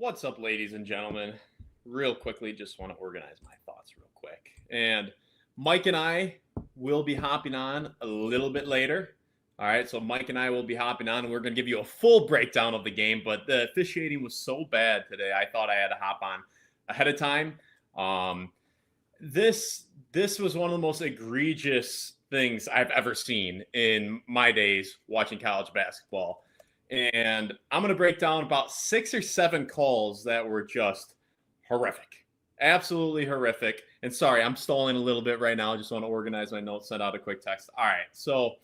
What's up, ladies and gentlemen? Real quickly, just want to organize my thoughts real quick. And Mike and I will be hopping on a little bit later. All right, so Mike and I will be hopping on, and we're going to give you a full breakdown of the game. But the officiating was so bad today, I thought I had to hop on ahead of time. This was one of the most egregious things I've ever seen in my days watching college basketball. And I'm going to break down about 6 or 7 calls that were just horrific. Absolutely horrific. And sorry, I'm stalling a little bit right now. I just want to organize my notes, send out a quick text. All right, so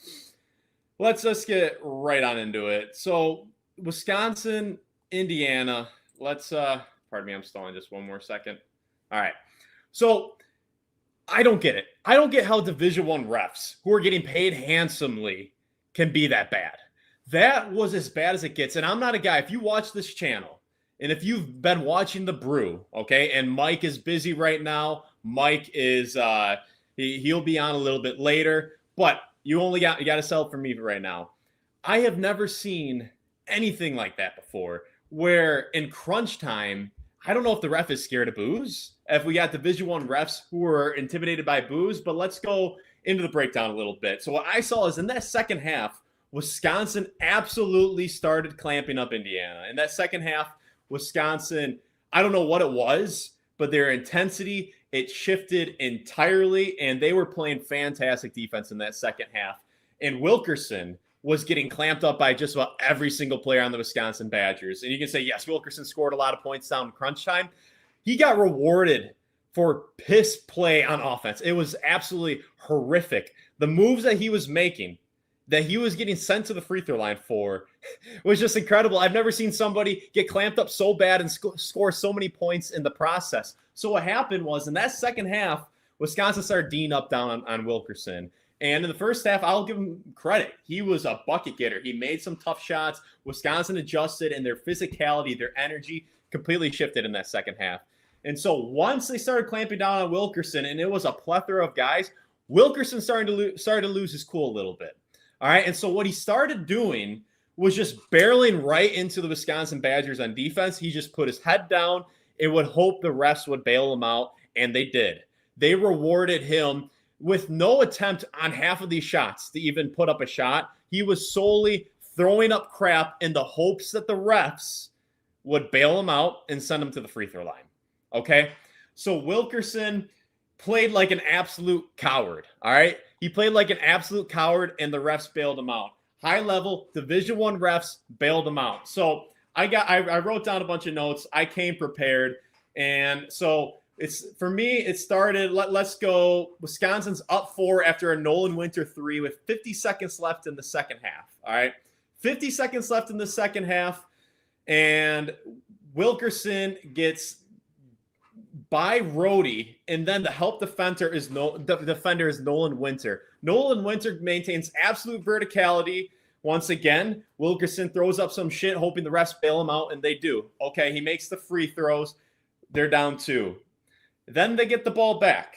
let's just get right on into it. So Wisconsin, Indiana. Pardon me, I'm stalling just one more second. All right. So I don't get it. I don't get how Division I refs who are getting paid handsomely can be that bad. That was as bad as it gets. And I'm not a guy, if you watch this channel, and if you've been watching The Brew, okay, and Mike is busy right now. Mike is, he'll be on a little bit later, but you got to sell it for me right now. I have never seen anything like that before, where in crunch time, I don't know if the ref is scared of booze, if we got Division I refs who are intimidated by booze, but let's go into the breakdown a little bit. So what I saw is in that second half, Wisconsin absolutely started clamping up Indiana. In that second half, Wisconsin, I don't know what it was, but their intensity, it shifted entirely, and they were playing fantastic defense in that second half. And Wilkerson was getting clamped up by just about every single player on the Wisconsin Badgers. And you can say, yes, Wilkerson scored a lot of points down in crunch time. He got rewarded for piss play on offense. It was absolutely horrific. The moves that he was making, that he was getting sent to the free throw line for, was just incredible. I've never seen somebody get clamped up so bad and score so many points in the process. So what happened was in that second half, Wisconsin started D'ing up down on Wilkerson. And in the first half, I'll give him credit. He was a bucket getter. He made some tough shots. Wisconsin adjusted, and their physicality, their energy completely shifted in that second half. And so once they started clamping down on Wilkerson, and it was a plethora of guys, Wilkerson started to lose his cool a little bit. All right, and so what he started doing was just barreling right into the Wisconsin Badgers on defense. He just put his head down and would hope the refs would bail him out, and they did. They rewarded him with no attempt on half of these shots to even put up a shot. He was solely throwing up crap in the hopes that the refs would bail him out and send him to the free throw line. Okay, so Wilkerson played like an absolute coward, all right? He played like an absolute coward, and the refs bailed him out. High-level Division I refs bailed him out. So I wrote down a bunch of notes. I came prepared, and so for me, it started. Let's go. Wisconsin's up 4 after a Nolan Winter 3 with 50 seconds left in the second half. All right, 50 seconds left in the second half, and Wilkerson gets by Rhodey, and then the help defender is Nolan Winter. Nolan Winter maintains absolute verticality. Once again, Wilkerson throws up some shit, hoping the refs bail him out, and they do. Okay, he makes the free throws. They're down 2. Then they get the ball back,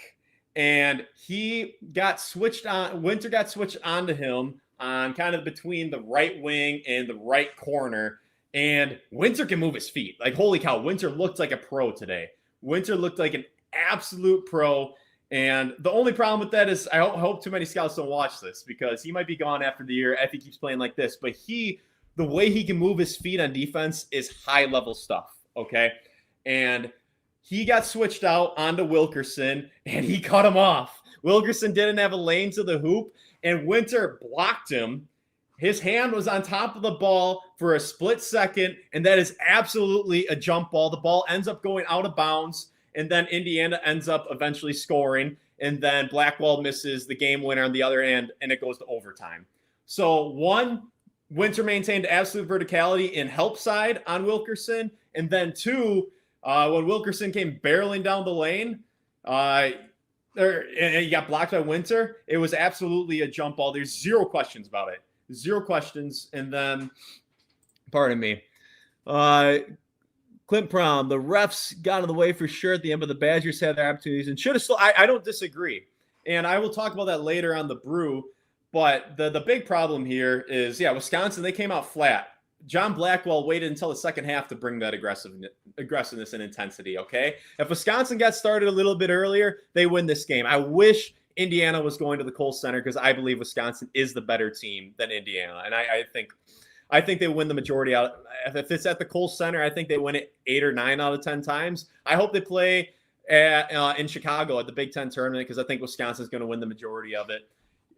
and he got switched on. Winter got switched onto him on kind of between the right wing and the right corner, and Winter can move his feet. Like, holy cow, Winter looked like a pro today. Winter looked like an absolute pro, and the only problem with that is I hope too many scouts don't watch this, because he might be gone after the year if he keeps playing like this. But the way he can move his feet on defense is high-level stuff, okay? And he got switched out onto Wilkerson, and he cut him off. Wilkerson didn't have a lane to the hoop, and Winter blocked him. His hand was on top of the ball for a split second, and that is absolutely a jump ball. The ball ends up going out of bounds, and then Indiana ends up eventually scoring, and then Blackwell misses the game winner on the other end, and it goes to overtime. So 1, Winter maintained absolute verticality in help side on Wilkerson, and then 2, when Wilkerson came barreling down the lane, and he got blocked by Winter, it was absolutely a jump ball. There's 0 questions about it. 0 questions. And then, pardon me, Clint Prom, the refs got in the way for sure at the end, but the Badgers had their opportunities and should have still. I don't disagree. And I will talk about that later on The Brew. But the big problem here is, Wisconsin, they came out flat. John Blackwell waited until the second half to bring that aggressiveness aggressiveness and intensity, okay? If Wisconsin got started a little bit earlier, they win this game. I wish Indiana was going to the Kohl Center because I believe Wisconsin is the better team than Indiana. And I think they win the majority out. If it's at the Kohl Center, I think they win it 8 or 9 out of 10 times. I hope they play in Chicago at the Big Ten tournament because I think Wisconsin's going to win the majority of it.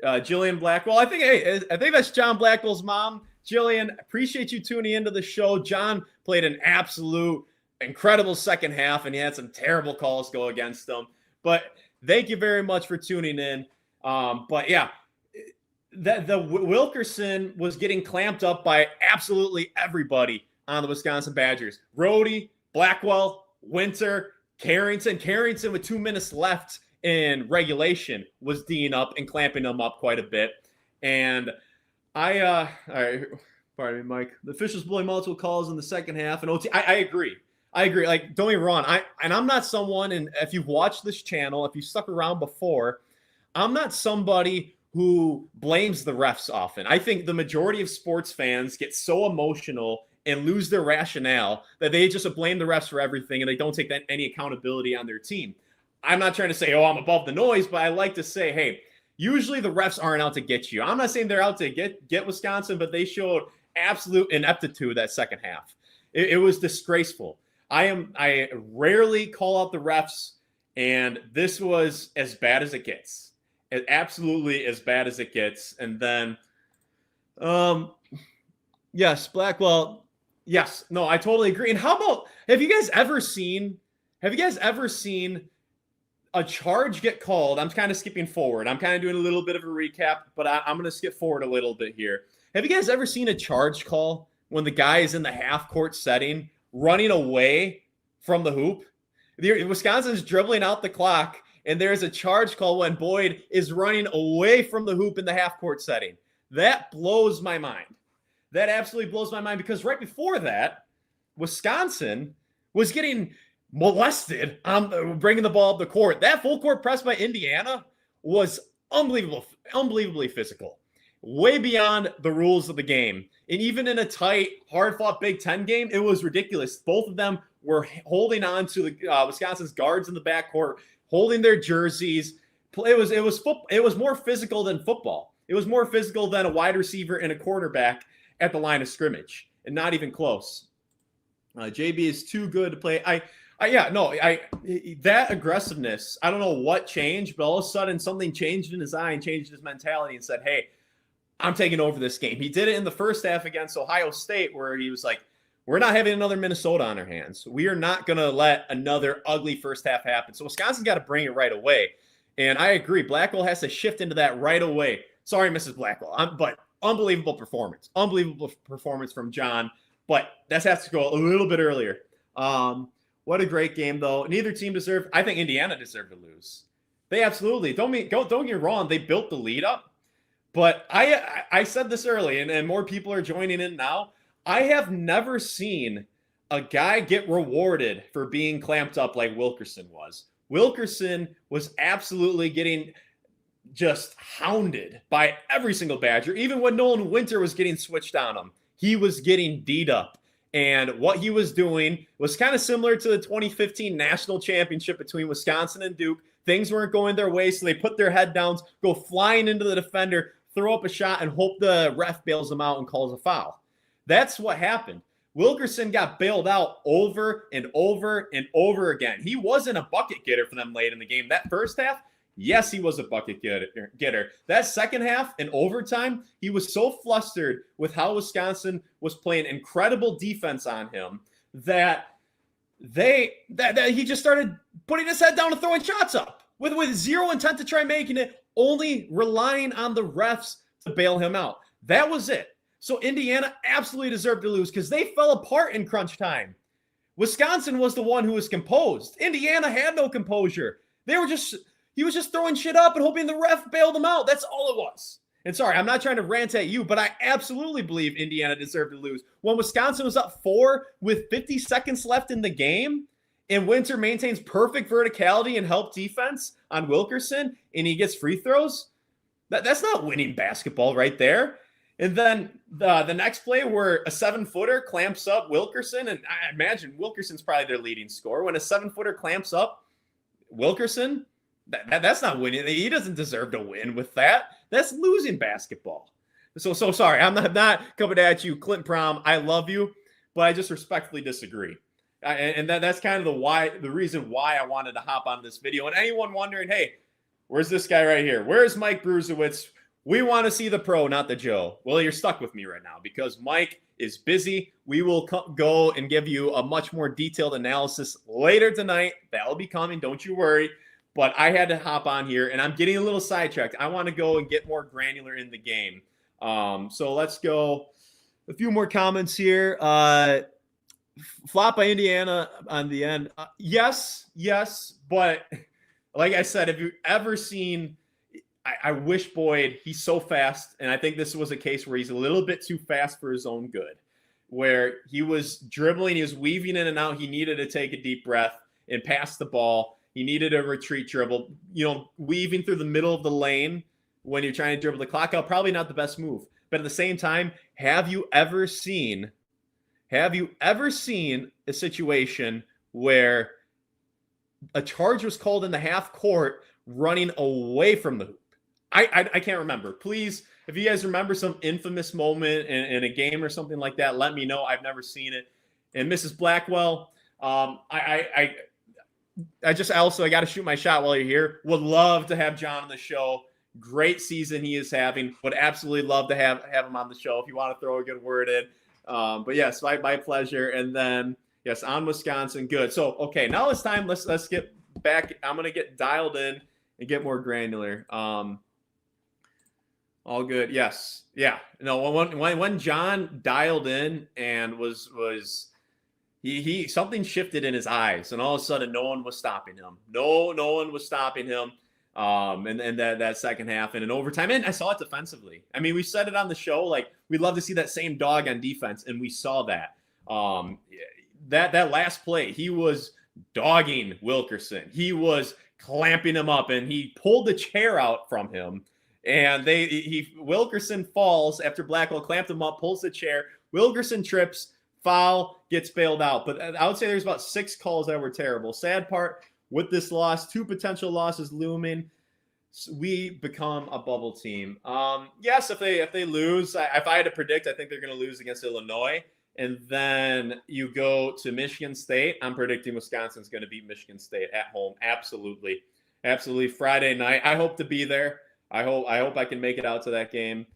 Jillian Blackwell, I think that's John Blackwell's mom. Jillian, appreciate you tuning into the show. John played an absolute incredible second half, and he had some terrible calls go against him. But thank you very much for tuning in. But yeah, the Wilkerson was getting clamped up by absolutely everybody on the Wisconsin Badgers. Rhodey, Blackwell, Winter, Carrington. Carrington with 2 minutes left in regulation was D'ing up and clamping them up quite a bit. And all right, pardon me, Mike. The officials bully multiple calls in the second half and OT. I agree. Like, don't get me wrong. I'm not someone, and if you've watched this channel, if you stuck around before, I'm not somebody who blames the refs often. I think the majority of sports fans get so emotional and lose their rationale that they just blame the refs for everything and they don't take any accountability on their team. I'm not trying to say, I'm above the noise, but I like to say, hey, usually the refs aren't out to get you. I'm not saying they're out to get Wisconsin, but they showed absolute ineptitude that second half. It was disgraceful. I rarely call out the refs, and this was as bad as it gets. Absolutely as bad as it gets. And then, yes, Blackwell. Yes, no, I totally agree. And how about, have you guys ever seen a charge get called? I'm kind of skipping forward. I'm kind of doing a little bit of a recap, but I'm going to skip forward a little bit here. Have you guys ever seen a charge call when the guy is in the half court setting running away from the hoop? Wisconsin's dribbling out the clock, and there's a charge call when Boyd is running away from the hoop in the half court setting. That blows my mind. That absolutely blows my mind because right before that, Wisconsin was getting molested on bringing the ball up the court. That full court press by Indiana was unbelievably physical, way beyond the rules of the game. And even in a tight, hard-fought Big Ten game, it was ridiculous. Both of them were holding on to the Wisconsin's guards in the backcourt, holding their jerseys. It was more physical than football. It was more physical than a wide receiver and a quarterback at the line of scrimmage, and not even close. JB is too good to play. That aggressiveness, I don't know what changed, but all of a sudden something changed in his eye and changed his mentality and said, hey, I'm taking over this game. He did it in the first half against Ohio State where he was like, we're not having another Minnesota on our hands. We are not going to let another ugly first half happen. So Wisconsin's got to bring it right away. And I agree. Blackwell has to shift into that right away. Sorry, Mrs. Blackwell, but unbelievable performance. Unbelievable performance from John. But that has to go a little bit earlier. What a great game, though. Neither team deserved. I think Indiana deserved to lose. They absolutely don't get me wrong. They built the lead up, but I said this early, and more people are joining in now. I have never seen a guy get rewarded for being clamped up like Wilkerson was. Wilkerson was absolutely getting just hounded by every single Badger. Even when Nolan Winter was getting switched on him, he was getting D'd up. And what he was doing was kind of similar to the 2015 national championship between Wisconsin and Duke. Things weren't going their way, so they put their head down, go flying into the defender, throw up a shot, and hope the ref bails them out and calls a foul. That's what happened. Wilkerson got bailed out over and over and over again. He wasn't a bucket getter for them late in the game. That first half, yes, he was a bucket getter. That second half in overtime, he was so flustered with how Wisconsin was playing incredible defense on him that he just started putting his head down and throwing shots up with zero intent to try making it, only relying on the refs to bail him out. That was it. So Indiana absolutely deserved to lose because they fell apart in crunch time. Wisconsin was the one who was composed. Indiana had no composure. He was just throwing shit up and hoping the ref bailed him out. That's all it was. And sorry, I'm not trying to rant at you, but I absolutely believe Indiana deserved to lose. When Wisconsin was up 4 with 50 seconds left in the game, and Winter maintains perfect verticality and help defense on Wilkerson, and he gets free throws, that's not winning basketball right there. And then the next play where a 7-footer clamps up Wilkerson, and I imagine Wilkerson's probably their leading scorer. When a 7-footer clamps up Wilkerson, that's not winning. He doesn't deserve to win with that. That's losing basketball. So sorry. I'm not coming at you, Clint Prom. I love you, but I just respectfully disagree. And that's kind of the reason why I wanted to hop on this video. And anyone wondering, hey, where's this guy right here? Where's Mike Bruzewitz? We want to see the pro, not the Joe. Well, you're stuck with me right now because Mike is busy. We will go and give you a much more detailed analysis later tonight. That will be coming. Don't you worry. But I had to hop on here, and I'm getting a little sidetracked. I want to go and get more granular in the game. So let's go. A few more comments here. Flop by Indiana on the end. Yes. But like I said, if you've ever seen, I wish Boyd, he's so fast. And I think this was a case where he's a little bit too fast for his own good, where he was dribbling, he was weaving in and out. He needed to take a deep breath and pass the ball. He needed a retreat dribble, weaving through the middle of the lane when you're trying to dribble the clock out, probably not the best move. But at the same time, have you ever seen a situation where a charge was called in the half court running away from the hoop? I can't remember. Please, if you guys remember some infamous moment in a game or something like that, let me know. I've never seen it. And Mrs. Blackwell, I got to shoot my shot while you're here. Would love to have John on the show. Great season he is having. Would absolutely love to have him on the show if you want to throw a good word in. But yes, my pleasure. And then yes, on Wisconsin, good. So okay, now it's time. Let's get back. I'm gonna get dialed in and get more granular. All good. Yes. Yeah. No. When John dialed in and was he something shifted in his eyes, and all of a sudden no one was stopping him. No one was stopping him. And that second half and in overtime, and I saw it defensively. I mean, we said it on the show, like we'd love to see that same dog on defense, and we saw that. That last play, he was dogging Wilkerson. He was clamping him up, and he pulled the chair out from him. And Wilkerson falls after Blackwell clamped him up, pulls the chair. Wilkerson trips, foul, gets bailed out. But I would say there's about 6 calls that were terrible. Sad part with this loss, 2 potential losses looming. We become a bubble team. Yes, if they lose, if I had to predict, I think they're going to lose against Illinois. And then you go to Michigan State. I'm predicting Wisconsin's going to beat Michigan State at home. Absolutely. Friday night. I hope to be there. I hope I can make it out to that game.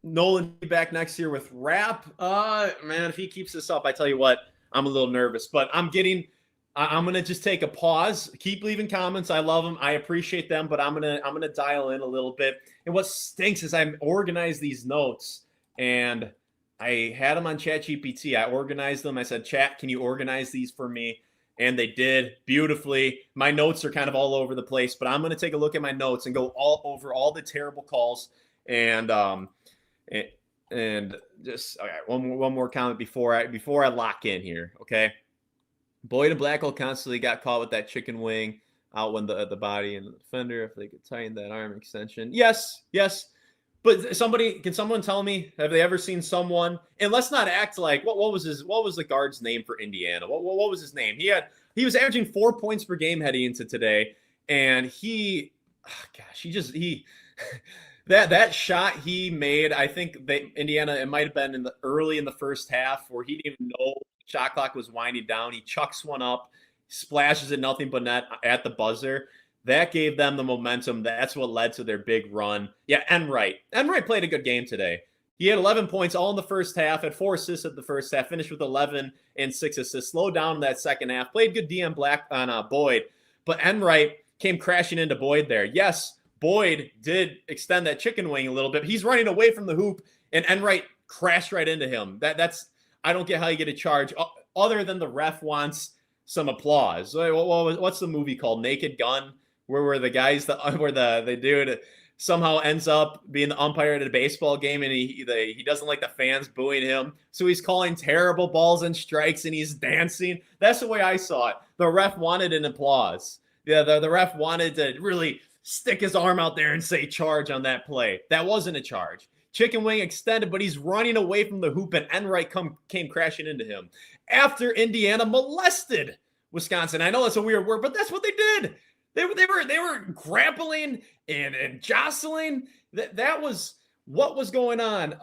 Nolan be back next year with rap. Man, if he keeps this up, I tell you what, I'm a little nervous. But I'm gonna just take a pause. Keep leaving comments. I love them. I appreciate them. But I'm gonna dial in a little bit. And what stinks is I organized these notes, and I had them on ChatGPT. I organized them. I said, Chat, can you organize these for me? And they did beautifully. My notes are kind of all over the place, but I'm going to take a look at my notes and go all over all the terrible calls. And just okay, one more comment before I lock in here. Okay, Boyd and Blackwell constantly got caught with that chicken wing out when the body and the defender, if they could tighten that arm extension. Yes. But can someone tell me, have they ever seen someone, and let's not act like, what was the guard's name for Indiana? What was his name? He was averaging 4 points per game heading into today. And that shot he made, I think Indiana, it might've been early in the first half where he didn't even know the shot clock was winding down. He chucks one up, splashes it nothing but net at the buzzer. That gave them the momentum. That's what led to their big run. Yeah, Enright played a good game today. He had 11 points all in the first half, had 4 assists at the first half, finished with 11 and 6 assists, slowed down in that second half, played good DM Black on Boyd. But Enright came crashing into Boyd there. Yes, Boyd did extend that chicken wing a little bit. He's running away from the hoop, and Enright crashed right into him. That's I don't get how you get a charge other than the ref wants some applause. What's the movie called? Naked Gun? Where the guys, the dude somehow ends up being the umpire at a baseball game, and he doesn't like the fans booing him, so he's calling terrible balls and strikes, and he's dancing. That's the way I saw it. The ref wanted an applause. Yeah, the ref wanted to really stick his arm out there and say charge on that play. That wasn't a charge. Chicken wing extended, but he's running away from the hoop, and Enright came crashing into him. After Indiana molested Wisconsin. I know that's a weird word, but that's what they did. They were grappling and jostling. That was what was going on.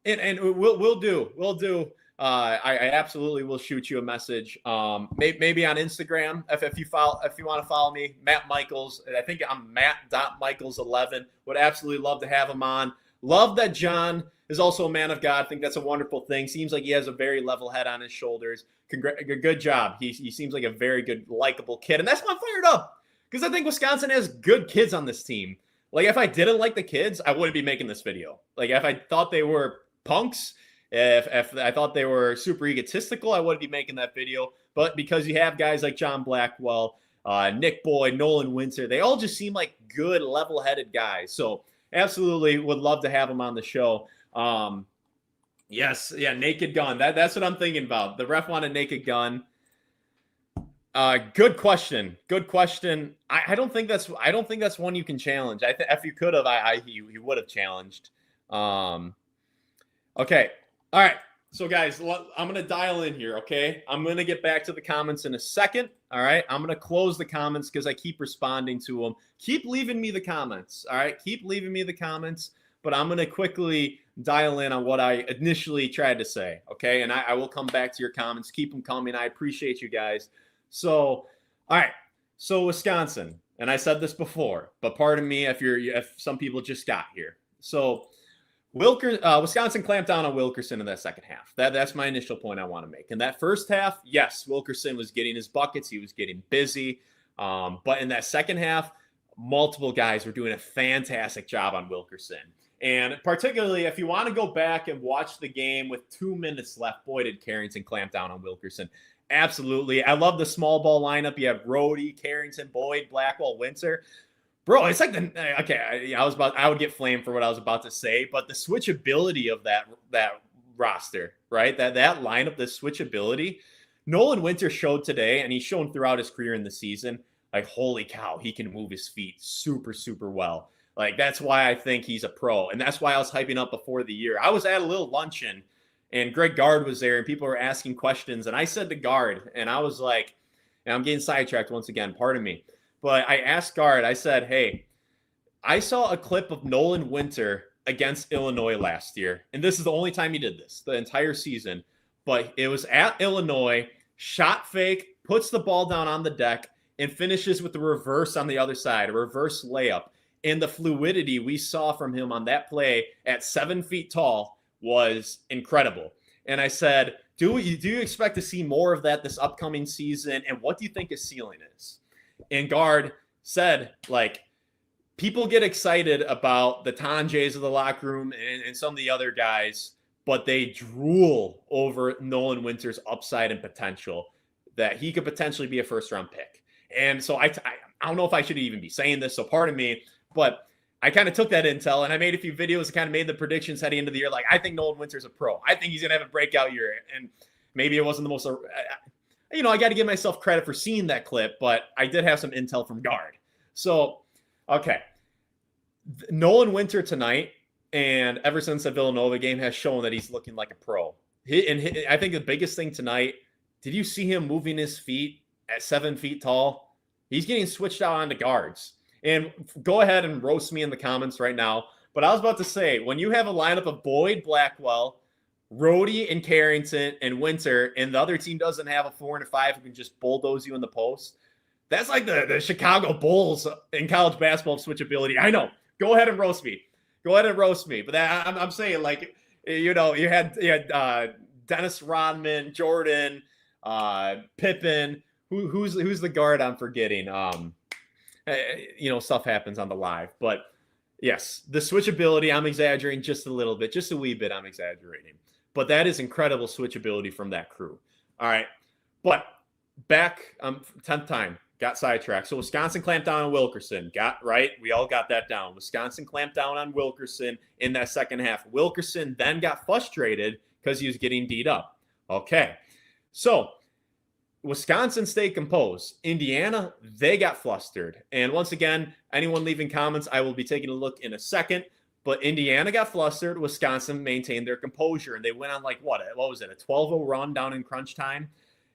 And we'll do. I absolutely will shoot you a message. Maybe on Instagram if you want to follow me, Matt Michaels. I think I'm Matt.Michaels11. Would absolutely love to have him on. Love that John is also a man of God. I think that's a wonderful thing. Seems like he has a very level head on his shoulders. Good job. He seems like a very good, likable kid. And that's why I'm fired up, because I think Wisconsin has good kids on this team. Like, if I didn't like the kids, I wouldn't be making this video. Like, if I thought they were punks, if I thought they were super egotistical, I wouldn't be making that video. But because you have guys like John Blackwell, Nick Boyd, Nolan Winter, they all just seem like good, level-headed guys. So absolutely would love to have them on the show. Yes, yeah, Naked Gun. That's what I'm thinking about. The ref wanted Naked Gun. Good question. I don't think that's one you can challenge. If you could have, he would have challenged. Okay. All right. So guys, I'm going to dial in here. Okay. I'm going to get back to the comments in a second. All right. I'm going to close the comments because I keep responding to them. Keep leaving me the comments. All right. Keep leaving me the comments, but I'm going to quickly dial in on what I initially tried to say. Okay. And I will come back to your comments. Keep them coming. I appreciate you guys. So, all right. So Wisconsin, and I said this before, but pardon me if some people just got here. So Wisconsin clamped down on Wilkerson in that second half. That's my initial point I want to make. In that first half, yes, Wilkerson was getting his buckets. He was getting busy. But in that second half, multiple guys were doing a fantastic job on Wilkerson. And particularly if you want to go back and watch the game with 2 minutes left, boy, did Carrington clamp down on Wilkerson. Absolutely. I love the small ball lineup. You have Rhodey, Carrington, Boyd, Blackwell, Winter. Bro, it's like I would get flamed for what I was about to say, but the switchability of that roster, right? That lineup, the switchability. Nolan Winter showed today, and he's shown throughout his career in the season, like, holy cow, he can move his feet super, super well. Like, that's why I think he's a pro, and that's why I was hyping up before the year. I was at a little luncheon, and Greg Gard was there, and people were asking questions, and I said to Gard, and I was like, and I'm getting sidetracked once again, pardon me. But I asked Gard, I said, hey, I saw a clip of Nolan Winter against Illinois last year. And this is the only time he did this, the entire season. But it was at Illinois, shot fake, puts the ball down on the deck, and finishes with the reverse on the other side, a reverse layup. And the fluidity we saw from him on that play at 7 feet tall was incredible. And I said, do you expect to see more of that this upcoming season? And what do you think his ceiling is? And Gard said, like, people get excited about the Tanjays of the locker room and some of the other guys, but they drool over Nolan Winter's upside and potential, that he could potentially be a first-round pick. And so I don't know if I should even be saying this, so pardon me, but I kind of took that intel and I made a few videos and kind of made the predictions heading into the year. Like, I think Nolan Winter's a pro. I think he's going to have a breakout year. And maybe it wasn't the most, I got to give myself credit for seeing that clip, but I did have some intel from Gard. So, okay. Nolan Winter tonight, and ever since the Villanova game, has shown that he's looking like a pro. I think the biggest thing tonight, did you see him moving his feet at 7 feet tall? He's getting switched out onto guards. And go ahead and roast me in the comments right now. But I was about to say, when you have a lineup of Boyd, Blackwell, Rhodey, and Carrington, and Winter, and the other team doesn't have a 4 and a 5 who can just bulldoze you in the post, that's like the Chicago Bulls in college basketball switchability. I know. Go ahead and roast me. But I'm saying, like, you had Dennis Rodman, Jordan, Pippen. Who's the guard I'm forgetting? Stuff happens on the live. But yes, the switchability, I'm exaggerating just a little bit, just a wee bit. I'm exaggerating. But that is incredible switchability from that crew. All right. But back, 10th time, got sidetracked. So Wisconsin clamped down on Wilkerson. We all got that down. Wisconsin clamped down on Wilkerson in that second half. Wilkerson then got frustrated because he was getting beat up. Okay. So Wisconsin stayed composed. Indiana, they got flustered. And once again, anyone leaving comments, I will be taking a look in a second. But Indiana got flustered. Wisconsin maintained their composure, and they went on like what was it, a 12-0 run down in crunch time.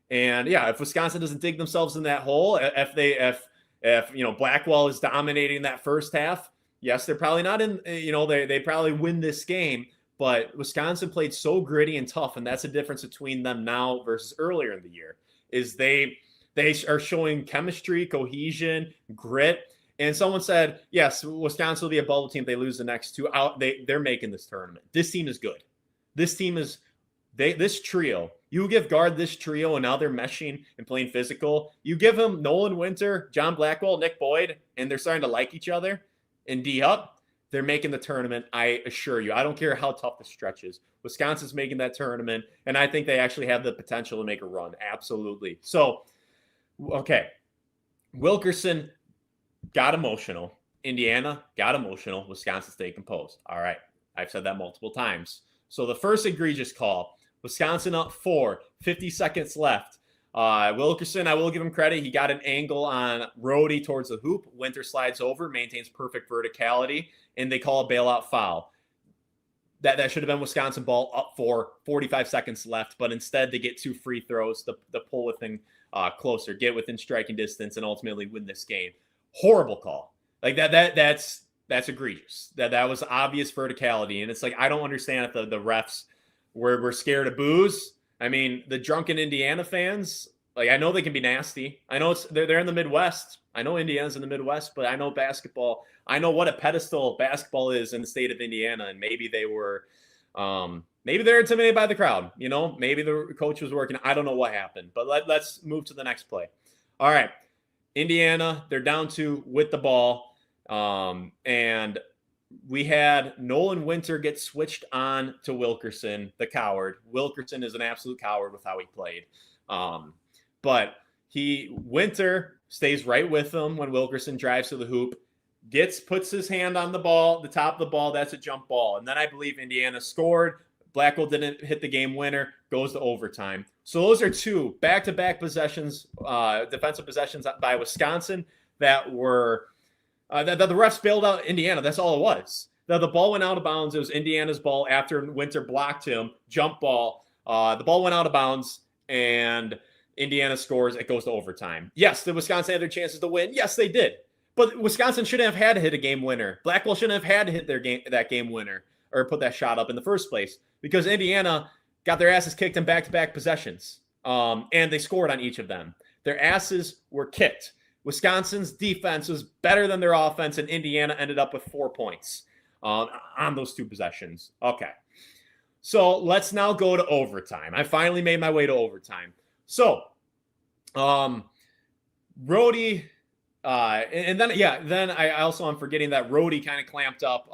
And yeah, if Wisconsin doesn't dig themselves in that hole, if Blackwell is dominating that first half, yes, they're probably not in. They probably win this game. But Wisconsin played so gritty and tough, and that's the difference between them now versus earlier in the year. Is they are showing chemistry, cohesion, grit. And someone said, yes, Wisconsin will be a bubble team if they lose the next two out. They're making this tournament. This team is good. This team is this trio. You give guard this trio, and now they're meshing and playing physical. You give them Nolan Winter, John Blackwell, Nick Boyd, and they're starting to like each other. And D-Up, they're making the tournament, I assure you. I don't care how tough the stretch is. Wisconsin's making that tournament, and I think they actually have the potential to make a run. Absolutely. So, okay. Wilkerson got emotional. Indiana got emotional. Wisconsin stayed composed. All right. I've said that multiple times. So the first egregious call, Wisconsin up 4, 50 seconds left. Wilkerson, I will give him credit. He got an angle on Rhodey towards the hoop. Winter slides over, maintains perfect verticality, and they call a bailout foul. That should have been Wisconsin ball up 4, 45 seconds left, but instead they get 2 free throws to pull within closer, get within striking distance, and ultimately win this game. Horrible call. Like that's egregious. That was obvious verticality, and it's like I don't understand if the refs were scared of booze. I mean, the drunken Indiana fans, like I know they can be nasty. I know they're in the Midwest. I know Indiana's in the Midwest, but I know basketball. I know what a pedestal basketball is in the state of Indiana, and maybe they were, maybe they're intimidated by the crowd. Maybe the coach was working. I don't know what happened, but let's move to the next play. All right, Indiana, they're down 2 with the ball, and we had Nolan Winter get switched on to Wilkerson, the coward. Wilkerson is an absolute coward with how he played. But Winter stays right with him when Wilkerson drives to the hoop, puts his hand on the ball, the top of the ball. That's a jump ball. And then I believe Indiana scored. Blackwell didn't hit the game winner, goes to overtime. So those are 2 back-to-back possessions, defensive possessions by Wisconsin that were that the refs bailed out Indiana. That's all it was. The ball went out of bounds. It was Indiana's ball after Winter blocked him. Jump ball. The ball went out of bounds, and Indiana scores. It goes to overtime. Yes, the Wisconsin had their chances to win. Yes, they did. But Wisconsin shouldn't have had to hit a game winner. Blackwell shouldn't have had to hit that game winner or put that shot up in the first place because Indiana got their asses kicked in back-to-back possessions, and they scored on each of them. Their asses were kicked. Wisconsin's defense was better than their offense, and Indiana ended up with 4 points on those 2 possessions. Okay. So let's now go to overtime. I finally made my way to overtime. So, Rhodey, and then I also am forgetting that Rhodey kind of clamped up.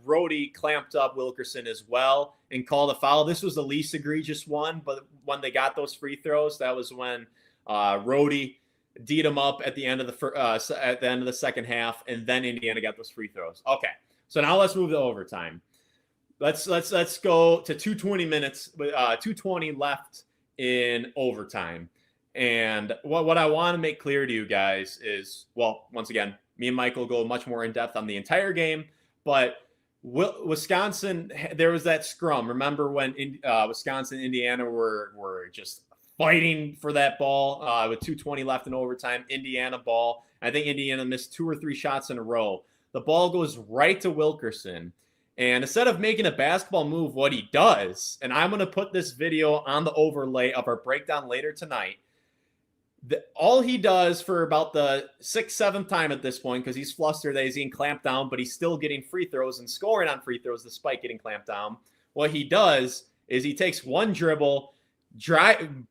Rhodey clamped up Wilkerson as well and called a foul. This was the least egregious one, but when they got those free throws, that was when Rhodey D'd him up at the end of the second half, and then Indiana got those free throws. Okay, so now let's move to overtime. Let's go to 220 minutes, 220 left in overtime. And what I want to make clear to you guys is, well, once again, me and Michael go much more in depth on the entire game, but Wisconsin, there was that scrum. Remember when Wisconsin and Indiana were just fighting for that ball with 2:20 left in overtime. Indiana ball. I think Indiana missed 2 or 3 shots in a row. The ball goes right to Wilkerson. And instead of making a basketball move, what he does, and I'm going to put this video on the overlay of our breakdown later tonight, all he does for about the 6th, 7th time at this point, because he's flustered that he's getting clamped down, but he's still getting free throws and scoring on free throws despite getting clamped down. What he does is he takes one dribble,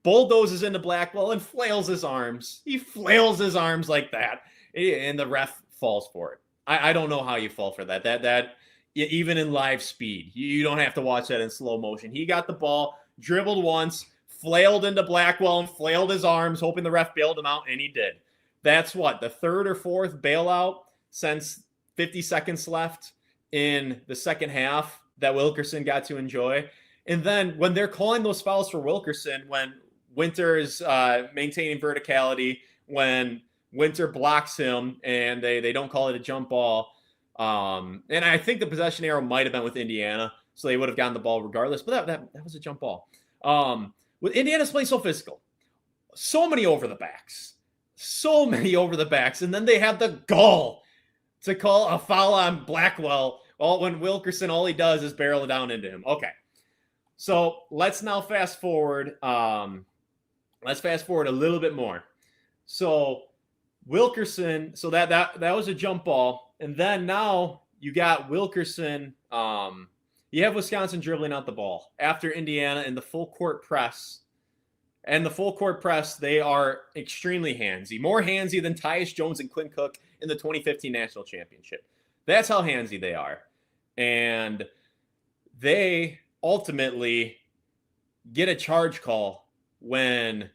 bulldozes into Blackwell, and flails his arms. He flails his arms like that, and the ref falls for it. I don't know how you fall for that. That even in live speed, you don't have to watch that in slow motion. He got the ball, dribbled once, flailed into Blackwell, and flailed his arms, hoping the ref bailed him out, and he did. That's what, the 3rd or 4th bailout since 50 seconds left in the second half that Wilkerson got to enjoy. And then when they're calling those fouls for Wilkerson, when Winter is maintaining verticality when Winter blocks him, and they don't call it a jump ball. And I think the possession arrow might have been with Indiana, so they would have gotten the ball regardless. But that was a jump ball. With Indiana's play so physical, so many over the backs, and then they have the gall to call a foul on Blackwell. When Wilkerson, all he does is barrel it down into him. Okay, so let's now fast forward. Let's fast forward a little bit more. So Wilkerson, so that was a jump ball, and then now you got Wilkerson. You have Wisconsin dribbling out the ball after Indiana in the full court press. And the full court press, they are extremely handsy, more handsy than Tyus Jones and Quinn Cook in the 2015 National Championship. That's how handsy they are. And they ultimately get a charge call when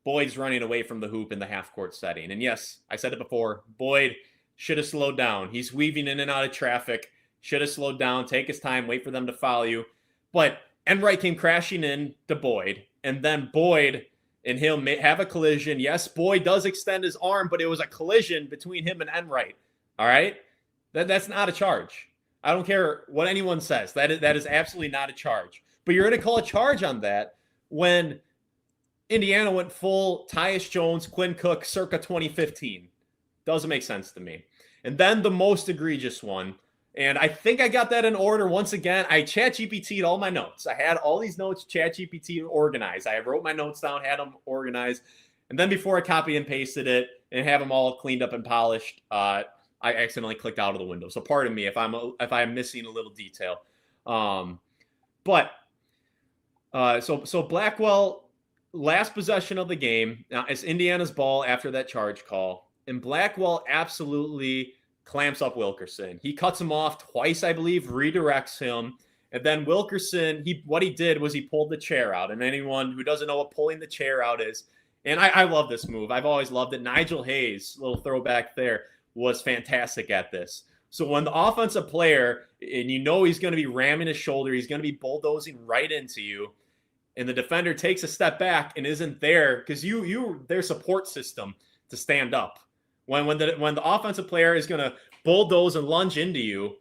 Boyd's running away from the hoop in the half-court setting. And yes, I said it before, Boyd should have slowed down. He's weaving in and out of traffic, should have slowed down, take his time, wait for them to foul you. But Enright came crashing in to Boyd, and then Boyd and him have a collision. Yes, Boyd does extend his arm, but it was a collision between him and Enright. All right? That's not a charge. I don't care what anyone says. That is absolutely not a charge. But you're going to call a charge on that when Indiana went full Tyus Jones, Quinn Cook, circa 2015. Doesn't make sense to me. And then the most egregious one, and I think I got that in order once again. I ChatGPT'd all my notes. I had all these notes ChatGPT organized. I wrote my notes down, had them organized. And then before I copy and pasted it and have them all cleaned up and polished, I accidentally clicked out of the window. So pardon me if I'm missing a little detail. So Blackwell, last possession of the game. Now it's Indiana's ball after that charge call. And Blackwell absolutely clamps up Wilkerson. He cuts him off twice, I believe, redirects him. And then Wilkerson, what he did was he pulled the chair out. And anyone who doesn't know what pulling the chair out is, and I love this move. I've always loved it. Nigel Hayes, little throwback there, was fantastic at this. So when the offensive player, and you know he's going to be ramming his shoulder, he's going to be bulldozing right into you, and the defender takes a step back and isn't there because you their support system to stand up. When the offensive player is going to bulldoze and lunge into you,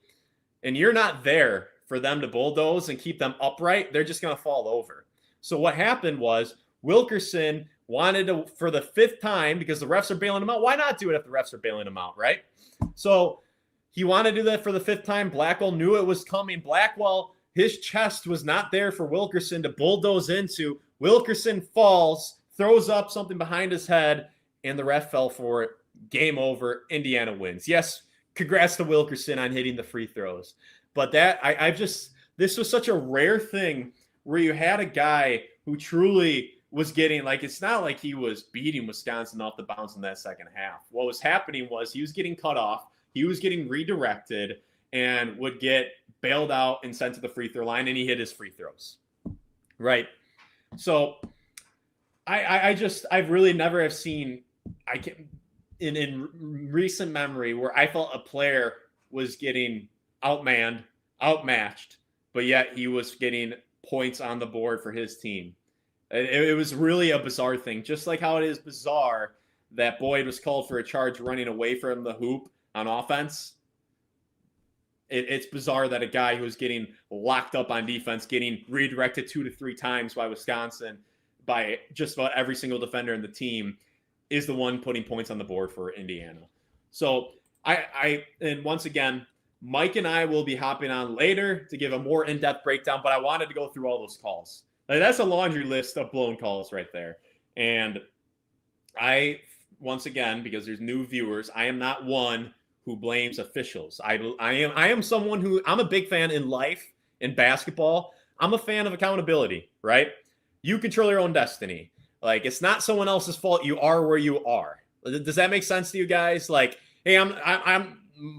and you're not there for them to bulldoze and keep them upright, they're just going to fall over. So what happened was Wilkerson wanted to, for the fifth time, because the refs are bailing him out. Why not do it if the refs are bailing him out, right? So he wanted to do that for the fifth time. Blackwell knew it was coming. Blackwell, his chest was not there for Wilkerson to bulldoze into. Wilkerson falls, throws up something behind his head, and the ref fell for it. Game over. Indiana wins. Yes, congrats to Wilkerson on hitting the free throws. But this was such a rare thing where you had a guy who truly was getting, like, it's not like he was beating Wisconsin off the bounce in that second half. What was happening was he was getting cut off, he was getting redirected, and would get bailed out and sent to the free throw line, and he hit his free throws. Right. So I've really never have seen, in recent memory, where I felt a player was getting outmatched, but yet he was getting points on the board for his team. It was really a bizarre thing, just like how it is bizarre that Boyd was called for a charge running away from the hoop on offense. It's bizarre that a guy who's getting locked up on defense, getting redirected 2 to 3 times by Wisconsin, by just about every single defender in the team, is the one putting points on the board for Indiana. So and once again, Mike and I will be hopping on later to give a more in-depth breakdown, but I wanted to go through all those calls. Like, that's a laundry list of blown calls right there. And once again, because there's new viewers, I am not one who blames officials. I am someone who, I'm a big fan in life, in basketball. I'm a fan of accountability, right? You control your own destiny. Like, it's not someone else's fault. You are where you are. Does that make sense to you guys? Like, hey,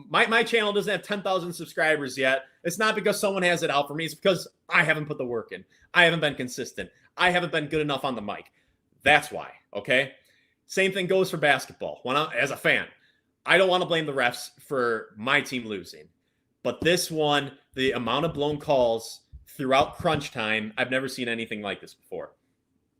my channel doesn't have 10,000 subscribers yet. It's not because someone has it out for me. It's because I haven't put the work in. I haven't been consistent. I haven't been good enough on the mic. That's why, okay? Same thing goes for basketball. As a fan, I don't want to blame the refs for my team losing. But this one, the amount of blown calls throughout crunch time, I've never seen anything like this before.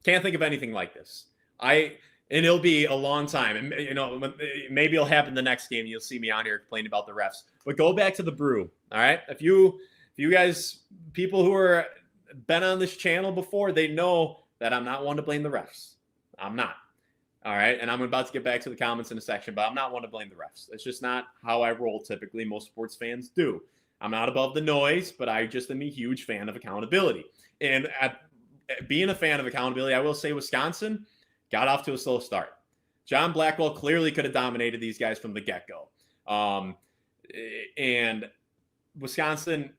Can't think of anything like this. And it'll be a long time. And, you know, maybe it'll happen the next game. You'll see me on here complaining about the refs. But go back to the brew, all right? If you guys, people who are been on this channel before, they know that I'm not one to blame the refs. I'm not. All right. And I'm about to get back to the comments in a section, but I'm not one to blame the refs. It's just not how I roll typically. Most sports fans do. I'm not above the noise, but I just am a huge fan of accountability. And being a fan of accountability, I will say Wisconsin got off to a slow start. John Blackwell clearly could have dominated these guys from the get-go. And Wisconsin,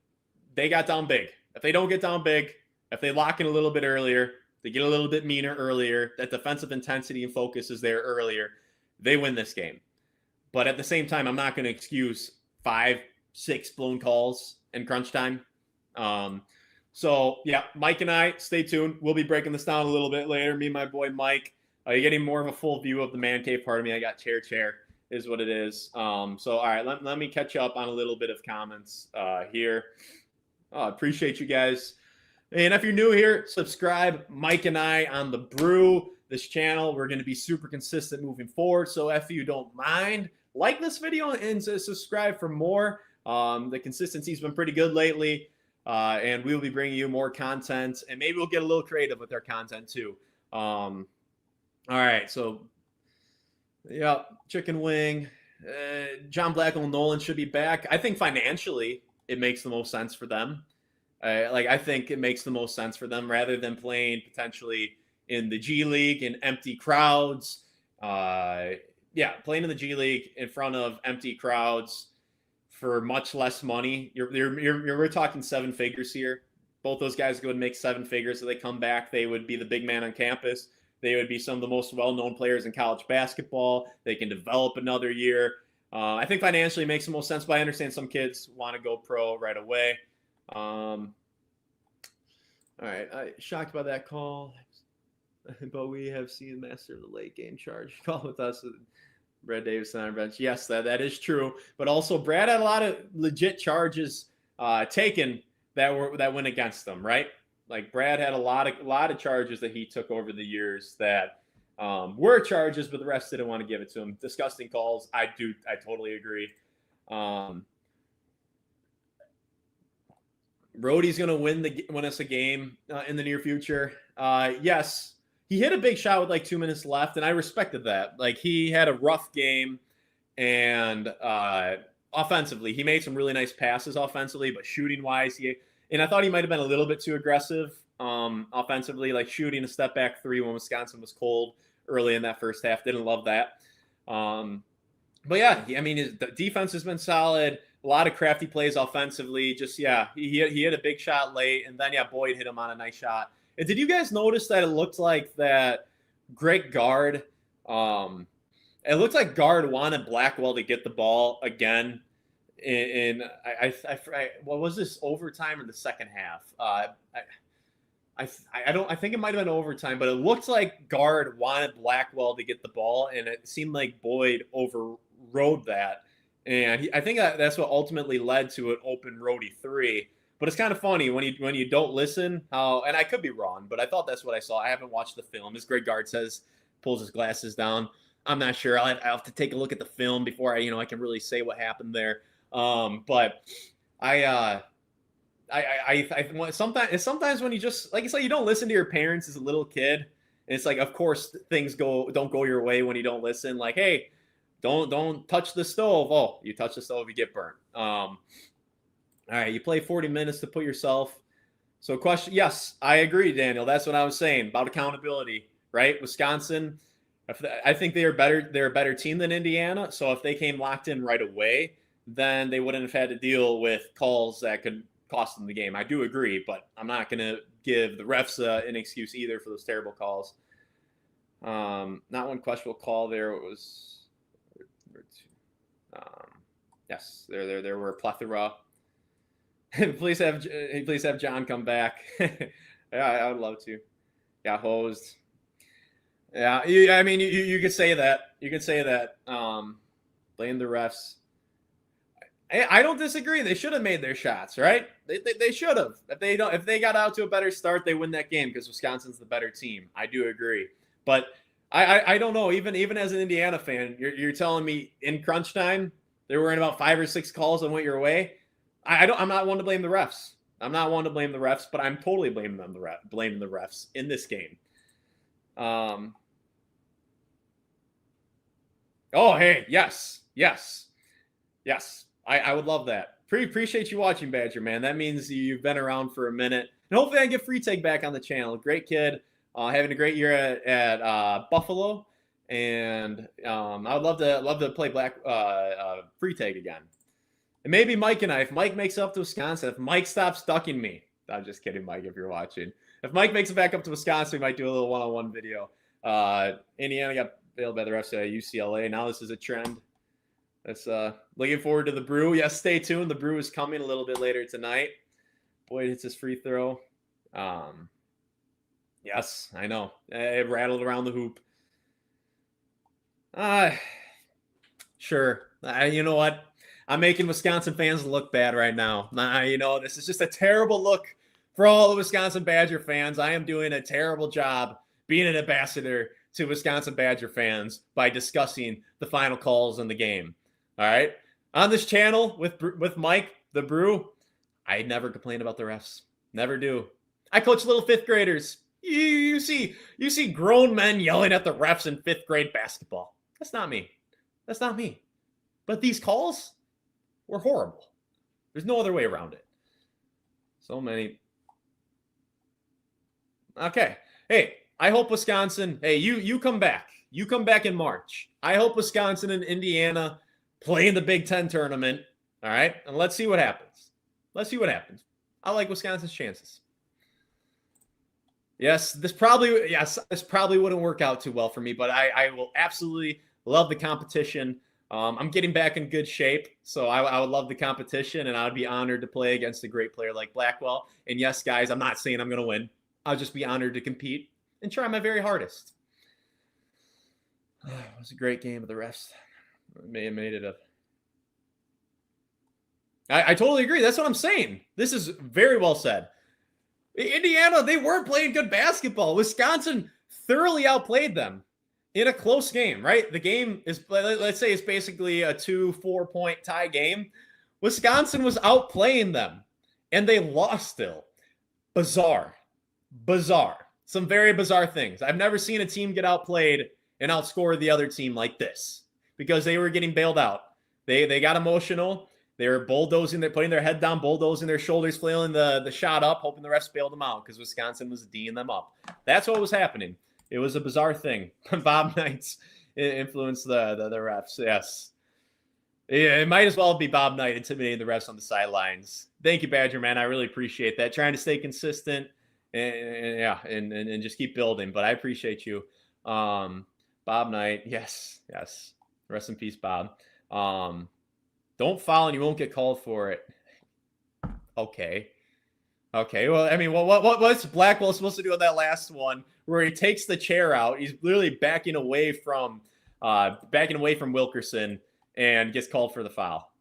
they got down big. If they don't get down big, if they lock in a little bit earlier, they get a little bit meaner earlier, that defensive intensity and focus is there earlier, they win this game. But at the same time, I'm not going to excuse 5, 6 blown calls in crunch time. So, yeah, Mike and I, stay tuned. We'll be breaking this down a little bit later. Me and my boy Mike. You're getting more of a full view of the man cave part of me. I got chair is what it is. So, all right, let me catch up on a little bit of comments here. Appreciate you guys. And if you're new here, subscribe. Mike and I on the brew, this channel. We're going to be super consistent moving forward. So if you don't mind, like this video and subscribe for more. The consistency's been pretty good lately. And we'll be bringing you more content. And maybe we'll get a little creative with our content too. All right. So, yeah, chicken wing. John Blackwell and Nolan should be back. I think financially it makes the most sense for them. I think it makes the most sense for them rather than playing potentially in the G League in empty crowds. Playing in the G League in front of empty crowds for much less money. We're talking 7 figures here. Both those guys go and make 7 figures. So they come back, they would be the big man on campus. They would be some of the most well-known players in college basketball. They can develop another year. I think financially it makes the most sense, but I understand some kids want to go pro right away. All right, I shocked by that call, but we have seen Master of the Late Game charge call with us. Brad Davis on our bench. Yes, that is true. But also, Brad had a lot of legit charges taken that went against them, right? Like Brad had a lot of charges that he took over the years that were charges, but the refs didn't want to give it to him. Disgusting calls. I totally agree. Brody's going to win us a game in the near future. Yes, he hit a big shot with like 2 minutes left, and I respected that. Like he had a rough game, and offensively, he made some really nice passes offensively, but shooting-wise, and I thought he might have been a little bit too aggressive offensively, like shooting a step-back 3 when Wisconsin was cold early in that first half. Didn't love that. But yeah, his defense has been solid. A lot of crafty plays offensively. He hit a big shot late, and then Boyd hit him on a nice shot. And did you guys notice that it looked like that great guard? It looked like guard wanted Blackwell to get the ball again. What was this, overtime or the second half? I think it might have been overtime, but it looked like guard wanted Blackwell to get the ball, and it seemed like Boyd overrode that. And I think that's what ultimately led to an open roadie 3. But it's kind of funny when you don't listen how, and I could be wrong, but I thought that's what I saw. I haven't watched the film. As Greg Gard says, pulls his glasses down. I'm not sure. I'll have to take a look at the film before I can really say what happened there. But sometimes when you just, like, it's like you don't listen to your parents as a little kid, and it's like, of course things don't go your way when you don't listen. Like, hey, don't touch the stove. Oh, you touch the stove, you get burnt. All right, you play 40 minutes to put yourself. So question, yes, I agree, Daniel. That's what I was saying about accountability, right? Wisconsin, I think they're a better team than Indiana. So if they came locked in right away, then they wouldn't have had to deal with calls that could cost them the game. I do agree, but I'm not going to give the refs an excuse either for those terrible calls. Not one questionable call there. It was, yes, there were a plethora. please have John come back. Yeah, I would love to. Yeah, hosed. Yeah, you could say that. You could say that. Blame the refs. I don't disagree. They should have made their shots, right? They should have. If they got out to a better start, they win that game because Wisconsin's the better team. I do agree, but I don't know. Even as an Indiana fan, you're telling me in crunch time there were about 5 or 6 calls that went your way. I'm not one to blame the refs. I'm not one to blame the refs, but I'm totally blaming the refs in this game. Oh, hey, yes. I would love that. Appreciate you watching, Badger, man. That means you've been around for a minute. And hopefully I can get Free Take back on the channel. Great kid. Having a great year at Buffalo. And I would love to play Free Take again. And maybe Mike and I, if Mike makes it up to Wisconsin, if Mike stops ducking me. I'm just kidding, Mike, if you're watching. If Mike makes it back up to Wisconsin, we might do a little one-on-one video. Indiana got bailed by the refs at UCLA. Now this is a trend. That's looking forward to the Brew. Yes, stay tuned. The Brew is coming a little bit later tonight. Boyd hits his free throw. Yes, I know. It rattled around the hoop. Sure. You know what? I'm making Wisconsin fans look bad right now. This is just a terrible look for all the Wisconsin Badger fans. I am doing a terrible job being an ambassador to Wisconsin Badger fans by discussing the final calls in the game. All right. On this channel with Mike, the Brew, I never complain about the refs. Never do. I coach little 5th graders. You see grown men yelling at the refs in 5th grade basketball. That's not me. But these calls were horrible. There's no other way around it. So many. Okay. Hey, I hope Wisconsin, hey, you come back. You come back in March. I hope Wisconsin and Indiana play in the Big Ten tournament. All right. And let's see what happens. I like Wisconsin's chances. Yes, this probably wouldn't work out too well for me, but I will absolutely love the competition. I'm getting back in good shape, so I would love the competition, and I would be honored to play against a great player like Blackwell. And yes, guys, I'm not saying I'm going to win. I'll just be honored to compete and try my very hardest. It was a great game of the refs. May have made it up. I totally agree. That's what I'm saying. This is very well said. Indiana, they weren't playing good basketball. Wisconsin thoroughly outplayed them in a close game, right? The game is, let's say it's basically a 2-4 point tie game. Wisconsin was outplaying them, and they lost still. Bizarre. Some very bizarre things. I've never seen a team get outplayed and outscore the other team like this because they were getting bailed out. They got emotional. They were bulldozing. They're putting their head down, bulldozing their shoulders, flailing the shot up, hoping the refs bailed them out because Wisconsin was D'ing them up. That's what was happening. It was a bizarre thing. Bob Knight's influenced the refs. Yes. Yeah, it might as well be Bob Knight intimidating the refs on the sidelines. Thank you, Badger, man. I really appreciate that. Trying to stay consistent and just keep building. But I appreciate you. Bob Knight. Yes. Rest in peace, Bob. Don't foul and you won't get called for it. Okay. Well, I mean, what's Blackwell supposed to do on that last one where he takes the chair out? He's literally backing away from Wilkerson and gets called for the foul.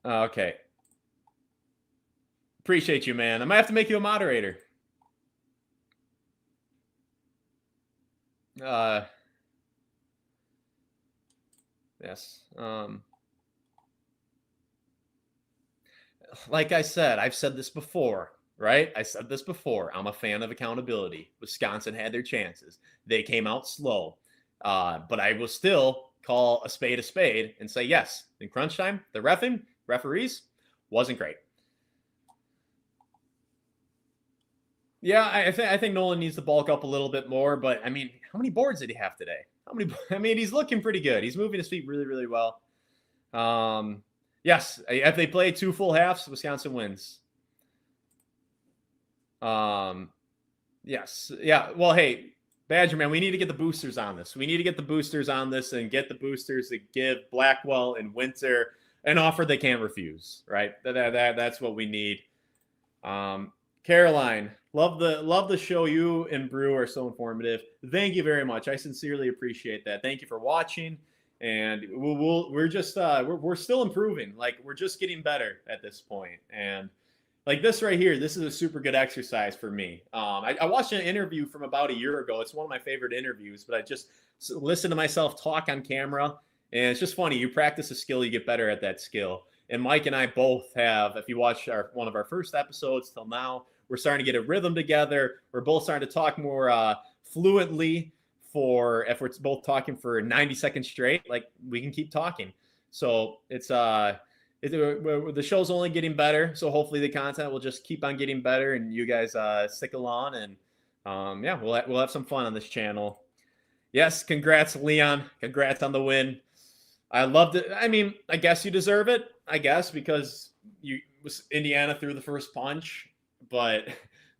Okay. Appreciate you, man. I might have to make you a moderator. Yes. Like I said, I've said this before, right? I'm a fan of accountability. Wisconsin had their chances. They came out slow. But I will still call a spade and say, yes, in crunch time, the referees wasn't great. Yeah, I think Nolan needs to bulk up a little bit more, but I mean, how many boards did he have today? I mean, he's looking pretty good. He's moving his feet really, really well. Yes, if they play 2 full halves, Wisconsin wins. Yes. Yeah. Well, hey, Badger, man, we need to get the boosters on this. And get the boosters to give Blackwell and Winter an offer they can't refuse, right? That's what we need. Caroline, love the show. You and Brew are so informative. Thank you very much. I sincerely appreciate that. Thank you for watching. and we're just we're still improving. Like, we're just getting better at this point. And like this right here, this is a super good exercise for me. I watched an interview from about a year ago. It's one of my favorite interviews, but I just listen to myself talk on camera, and it's just funny. You practice a skill, you get better at that skill. And Mike and I both have, if you watch one of our first episodes till now, we're starting to get a rhythm together. We're both starting to talk more fluently. For if we're both talking for 90 seconds straight, like, we can keep talking. So it's the show's only getting better. So hopefully the content will just keep on getting better, and you guys stick along, and yeah, we'll have some fun on this channel. Yes, congrats, Leon. Congrats on the win. I loved it. I mean, I guess you deserve it. I guess because Indiana threw the first punch, but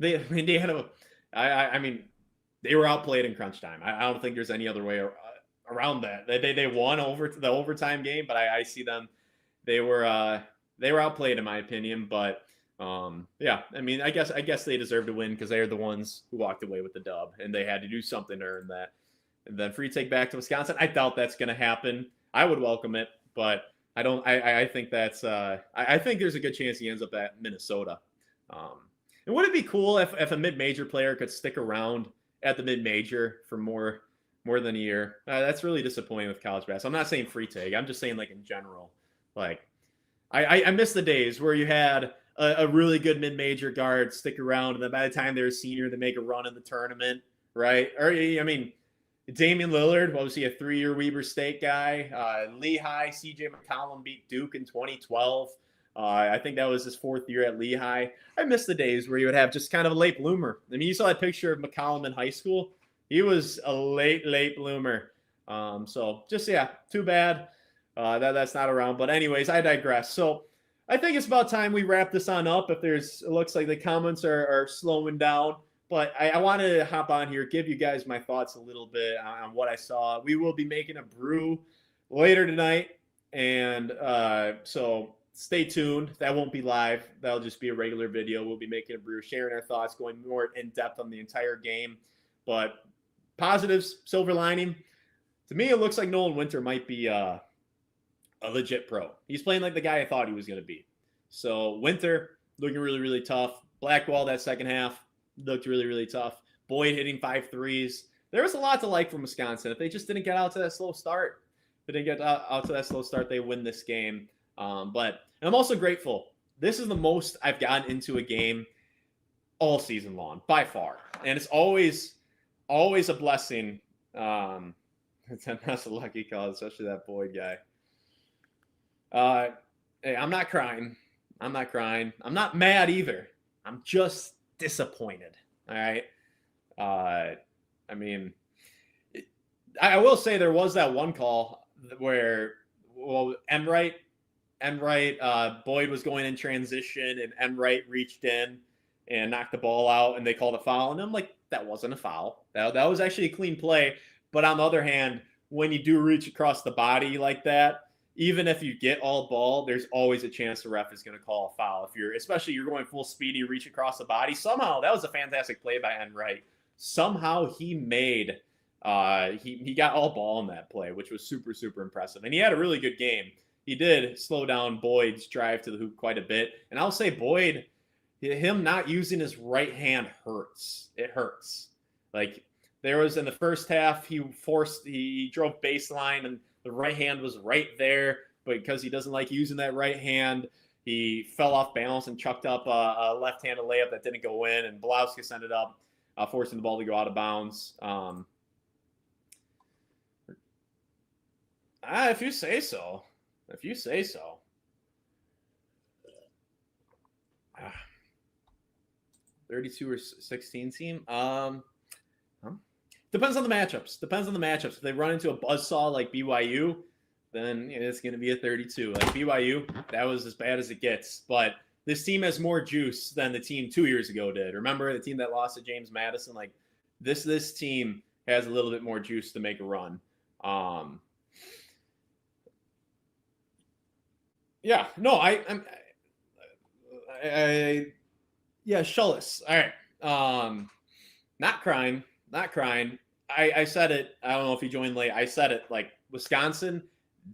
Indiana. I mean, they were outplayed in crunch time. I don't think there's any other way around that. They won over the overtime game, but I see them. They were outplayed in my opinion. But yeah, I mean, I guess they deserve to win because they are the ones who walked away with the dub, and they had to do something to earn that. And then free take back to Wisconsin. I doubt that's going to happen. I would welcome it, but I don't. I think that's. I think there's a good chance he ends up at Minnesota. And would it be cool if a mid-major player could stick around at the mid-major for more than a year? That's really disappointing with college basketball. I'm not saying free take. I'm just saying, like, in general. Like, I miss the days where you had a really good mid-major guard stick around, and then by the time they're a senior, they make a run in the tournament, right? Or, I mean, Damian Lillard, what was he, a 3-year Weber State guy? Lehigh, CJ McCollum beat Duke in 2012. I think that was his 4th year at Lehigh. I miss the days where you would have just kind of a late bloomer. I mean, you saw that picture of McCollum in high school. He was a late bloomer. So just, yeah, too bad that's not around. But anyways, I digress. So I think it's about time we wrap this on up. It looks like the comments are slowing down. But I wanted to hop on here, give you guys my thoughts a little bit on what I saw. We will be making a brew later tonight. And so stay tuned. That won't be live. That'll just be a regular video. We'll be making a brew, sharing our thoughts, going more in depth on the entire game. But positives, silver lining. To me, it looks like Nolan Winter might be a legit pro. He's playing like the guy I thought he was going to be. So Winter looking really, really tough. Blackwell that second half looked really, really tough. Boyd hitting 5 threes. There was a lot to like from Wisconsin. If they just didn't get out to that slow start, they win this game. But I'm also grateful. This is the most I've gotten into a game all season long, by far. And it's always a blessing. That's a lucky call, especially that Boyd guy. Hey, I'm not crying. I'm not mad either. I'm just disappointed. All right. I mean, I will say there was that one call where, well, Enright, Boyd was going in transition, and Enright reached in and knocked the ball out, and they called a foul. And I'm like, that wasn't a foul. That was actually a clean play. But on the other hand, when you do reach across the body like that, even if you get all ball, there's always a chance the ref is going to call a foul. Especially you're going full speed, you reach across the body. Somehow, that was a fantastic play by Enright. Somehow he made he got all ball in that play, which was super, super impressive. And he had a really good game. He did slow down Boyd's drive to the hoop quite a bit. And I'll say Boyd, him not using his right hand hurts. It hurts. Like, there was in the first half, he drove baseline, and the right hand was right there. But because he doesn't like using that right hand, he fell off balance and chucked up a left-handed layup that didn't go in. And Belauskas ended up forcing the ball to go out of bounds. If you say so. 32 or 16 team. Depends on the matchups. If they run into a buzzsaw like BYU, then it's going to be a 32. Like BYU, that was as bad as it gets. But this team has more juice than the team 2 years ago did. Remember the team that lost to James Madison? Like this team has a little bit more juice to make a run. Yeah, no, yeah, Schullis. All right. Not crying. I said it. I don't know if you joined late. I said it like Wisconsin,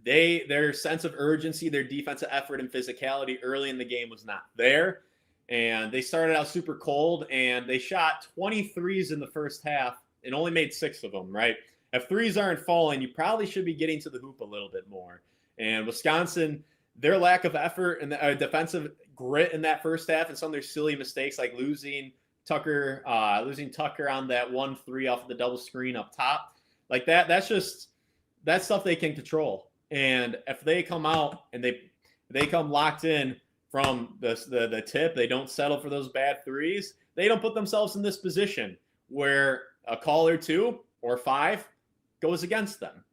their sense of urgency, their defensive effort and physicality early in the game was not there. And they started out super cold, and they shot 23s in the first half and only made 6 of them, right? If threes aren't falling, you probably should be getting to the hoop a little bit more. And Wisconsin, their lack of effort and defensive grit in that first half and some of their silly mistakes like losing Tucker on that 1-3 off of the double screen up top, like that's stuff they can control. And if they come out and they come locked in from the tip, they don't settle for those bad threes, they don't put themselves in this position where a call or 2 or 5 goes against them.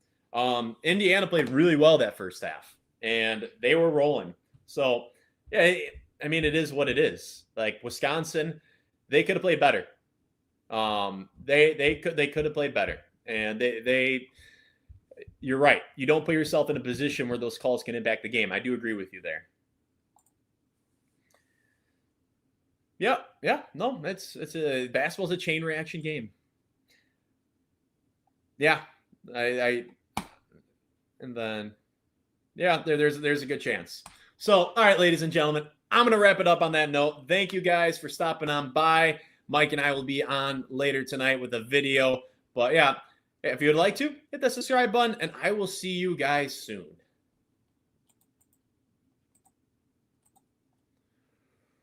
Indiana played really well that first half, and they were rolling. So, yeah, I mean, it is what it is. Like Wisconsin, they could have played better. They could have played better, and you're right. You don't put yourself in a position where those calls can impact the game. I do agree with you there. Yeah. No, basketball's a chain reaction game. Yeah, and then there's a good chance. So, all right, ladies and gentlemen, I'm going to wrap it up on that note. Thank you guys for stopping on by. Mike and I will be on later tonight with a video. But yeah, if you would like to, hit the subscribe button, and I will see you guys soon.